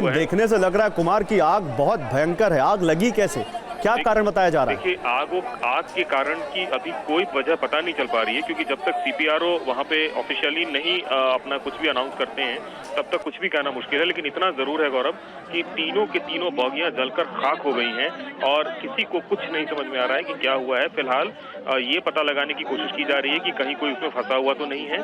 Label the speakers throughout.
Speaker 1: लेकिन देखने से लग रहा है कुमार की आग बहुत भयंकर है। आग लगी कैसे, क्या कारण बताया जा रहा है?
Speaker 2: देखिए, आग के कारण की अभी कोई वजह पता नहीं चल पा रही है, क्योंकि जब तक सीपीआरओ वहां पे ऑफिशियली नहीं अपना कुछ भी अनाउंस करते हैं तब तक कुछ भी कहना मुश्किल है। लेकिन इतना जरूर है गौरव कि तीनों के तीनों बॉगियां जलकर खाक हो गई हैं और किसी को कुछ नहीं समझ में आ रहा है कि क्या हुआ है। फिलहाल ये पता लगाने की कोशिश की जा रही है कि कहीं कोई उसमें फंसा हुआ तो नहीं है,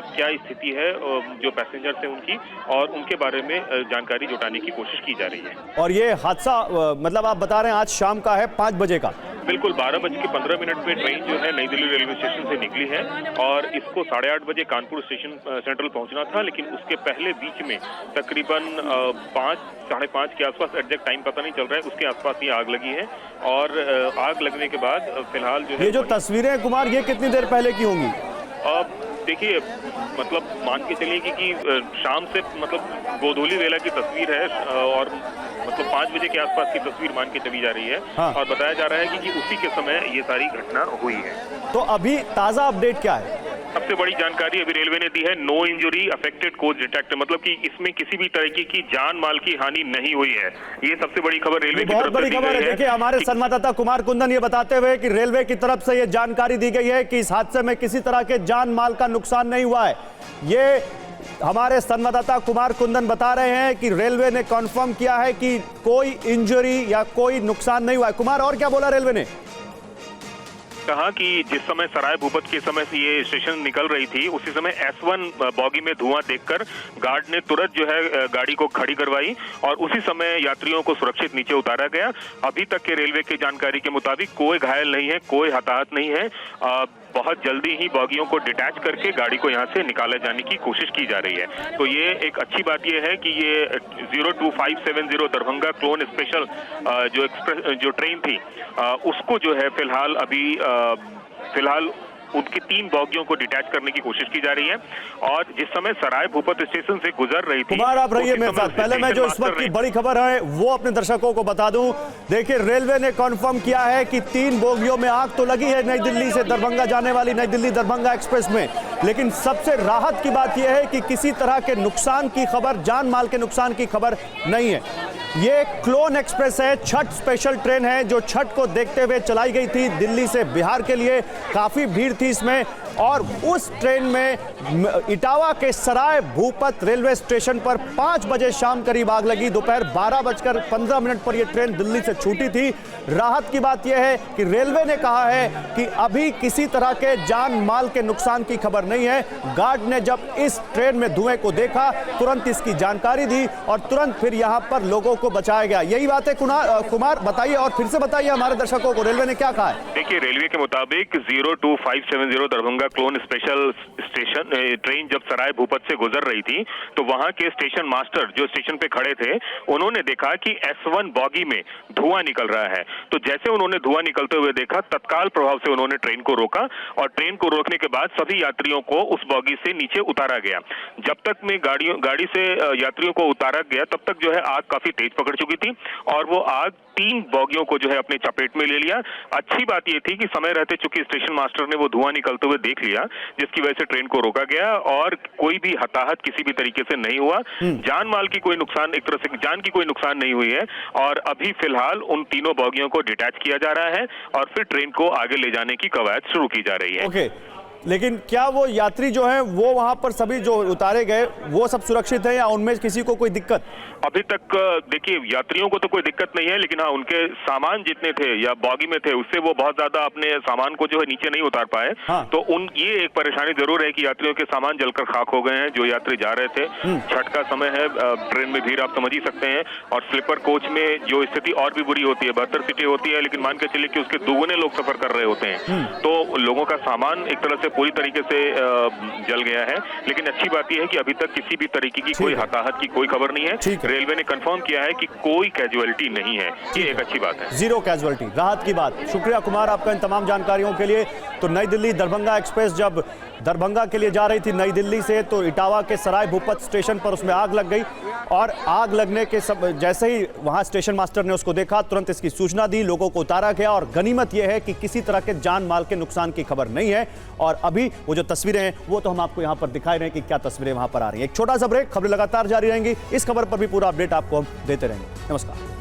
Speaker 2: क्या स्थिति है जो पैसेंजर्स हैं उनकी, और उनके बारे में जानकारी जुटाने की कोशिश की जा रही है।
Speaker 1: और ये हादसा मतलब आप बता रहे हैं आज शाम का है 5 बजे का?
Speaker 2: बिल्कुल, 12:15 पे ट्रेन जो है नई दिल्ली रेलवे स्टेशन से निकली है और इसको 8:30 बजे कानपुर स्टेशन सेंट्रल पहुंचना था, लेकिन उसके पहले बीच में तकरीबन 5 साढ़े 5 के आसपास, एग्जैक्ट टाइम पता नहीं चल रहा है, उसके आसपास ये आग लगी है। और आग लगने के बाद फिलहाल जो है
Speaker 1: ये जो तस्वीरें हैं कुमार, ये कितनी देर पहले की होंगी?
Speaker 2: देखिए, मतलब मान के चलिए कि शाम से मतलब गोधूली वेला की तस्वीर है और मतलब 5 बजे के आसपास की तस्वीर मान के चली जा रही है। हाँ। और बताया जा रहा है कि उसी के समय ये सारी घटना हुई है।
Speaker 1: तो अभी ताजा अपडेट क्या है?
Speaker 2: सबसे बड़ी जानकारी अभी रेलवे ने दी है, no injury, affected coach detect, मतलब कि इसमें किसी भी तरीके की जान माल की हानि नहीं हुई है। ये सबसे बड़ी खबर रेलवे की तरफ से दी गई है। बहुत बड़ी खबर है। देखिए, हमारे संवाददाता कुमार कुंदन ये बताते हुए कि रेलवे की तरफ से ये जानकारी दी गई है कि इस हादसे में किसी तरह के जान माल का नुकसान नहीं हुआ है। ये हमारे संवाददाता कुमार कुंदन बता रहे हैं कि रेलवे ने कंफर्म किया है कि कोई इंजरी या कोई नुकसान नहीं हुआ है। कुमार, और क्या बोला रेलवे ने? कहा कि जिस समय सराय भूपत के समय से ये स्टेशन निकल रही थी, उसी समय S1 बॉगी में धुआं देखकर गार्ड ने तुरंत जो है गाड़ी को खड़ी करवाई और उसी समय यात्रियों को सुरक्षित नीचे उतारा गया। अभी तक के रेलवे की जानकारी के मुताबिक कोई घायल नहीं है, कोई हताहत नहीं है। बहुत जल्दी ही बॉगियों को डिटैच करके गाड़ी को यहाँ से निकाले जाने की कोशिश की जा रही है। तो ये एक अच्छी बात ये है कि ये 02570 दरभंगा क्लोन स्पेशल जो ट्रेन थी, उसको जो है फिलहाल उनकी 3 बॉगियों को डिटैच करने की कोशिश की जा रही है। और जिस समय सराय भूपत स्टेशन से गुजर रही थी,
Speaker 1: कुमार आप रहिए मेरे साथ। पहले मैं जो इस वक्त की बड़ी खबर है वो अपने दर्शकों को बता दूं। देखिए, रेलवे ने कॉन्फर्म किया है कि 3 बोगियों में आग तो लगी है नई दिल्ली से दरभंगा जाने वाली नई दिल्ली दरभंगा एक्सप्रेस में, लेकिन सबसे राहत की बात यह है कि किसी तरह के नुकसान की खबर, जान माल के नुकसान की खबर नहीं है। ये क्लोन एक्सप्रेस है, छठ स्पेशल ट्रेन है जो छठ को देखते हुए चलाई गई थी दिल्ली से बिहार के लिए। काफी भीड़ थी इसमें और उस ट्रेन में इटावा के सराय भूपत रेलवे स्टेशन पर 5 बजे शाम करीब आग लगी। दोपहर 12:15 पर यह ट्रेन दिल्ली से छूटी थी। राहत की बात यह है कि रेलवे ने कहा है कि अभी किसी तरह के जान माल के नुकसान की खबर नहीं है। गार्ड ने जब इस ट्रेन में धुएं को देखा, तुरंत इसकी जानकारी दी और तुरंत फिर यहां पर लोगों को बचाया गया। यही बात है कुमार, बताइए और फिर से बताइए हमारे दर्शकों को रेलवे ने क्या कहा है।
Speaker 2: देखिए, रेलवे के मुताबिक 02570 Darbhanga clone special station train जब सराय भूपत से गुजर रही थी तो वहां के स्टेशन मास्टर जो स्टेशन पे खड़े थे, उन्होंने देखा कि S1 बॉगी में धुआं निकल रहा है। तो जैसे उन्होंने धुआं निकलते हुए देखा, तत्काल प्रभाव से उन्होंने ट्रेन को रोका और ट्रेन को रोकने के बाद सभी यात्रियों को उस बॉगी से नीचे उतारा गया। जब तक में गाड़ी से यात्रियों को उतारा गया, तब तक जो है आग काफी तेज पकड़ चुकी थी और वो आग 3 बॉगियों को जो है अपने चपेट में ले लिया। अच्छी बात ये थी कि समय रहते चूंकि स्टेशन मास्टर ने वो धुआं निकलते हुए देख लिया, जिसकी वजह से ट्रेन को रोका गया और कोई भी हताहत किसी भी तरीके से नहीं हुआ। जान माल की कोई नुकसान, एक तरह से जान की कोई नुकसान नहीं हुई है। और अभी फिलहाल उन तीनों बॉगियों को डिटैच किया जा रहा है और फिर ट्रेन को आगे ले जाने की कवायद शुरू की जा रही है।
Speaker 1: ओके, लेकिन क्या वो यात्री जो हैं वो वहां पर सभी जो उतारे गए वो सब सुरक्षित है या उनमें किसी को कोई दिक्कत?
Speaker 2: अभी तक देखिए, यात्रियों को तो कोई दिक्कत नहीं है, लेकिन हाँ, उनके सामान जितने थे या बॉगी में थे उससे वो बहुत ज्यादा अपने सामान को जो है नीचे नहीं उतार पाए। हाँ। तो ये एक परेशानी जरूर है कि यात्रियों के सामान जलकर खाक हो गए हैं जो यात्री जा रहे थे। छठ का समय है, ट्रेन में भीड़ आप समझ ही सकते हैं और स्लीपर कोच में जो स्थिति और भी बुरी होती है। 72 सीटें होती है, लेकिन मान के चलिए कि उसके दोगुने लोग सफर कर रहे होते हैं। तो लोगों का सामान एक तरह से पूरी तरीके से जल गया है। लेकिन अच्छी बात यह है कि अभी तक किसी भी तरीके की कोई हताहत की कोई खबर नहीं है। रेलवे ने कंफर्म किया है कि कोई कैजुअलिटी नहीं है। ये एक अच्छी बात है, 0
Speaker 1: कैजुअलिटी, राहत की बात। शुक्रिया कुमार आपका इन तमाम जानकारियों के लिए। तो नई दिल्ली दरभंगा एक्सप्रेस जब दरभंगा के लिए जा रही थी नई दिल्ली से, तो इटावा के सराय भूपत स्टेशन पर उसमें आग लग गई और आग लगने के जैसे ही वहां स्टेशन मास्टर ने उसको देखा, तुरंत इसकी सूचना दी, लोगों को उतारा गया और गनीमत यह है कि किसी तरह के जान माल के नुकसान की खबर नहीं है। और और अभी वो जो तस्वीरें हैं वो तो हम आपको यहां पर दिखाई रहे हैं कि क्या तस्वीरें वहां पर आ रही हैं। एक छोटा सा ब्रेक, खबरें लगातार जारी रहेंगी। इस खबर पर भी पूरा अपडेट आपको हम देते रहेंगे। नमस्कार।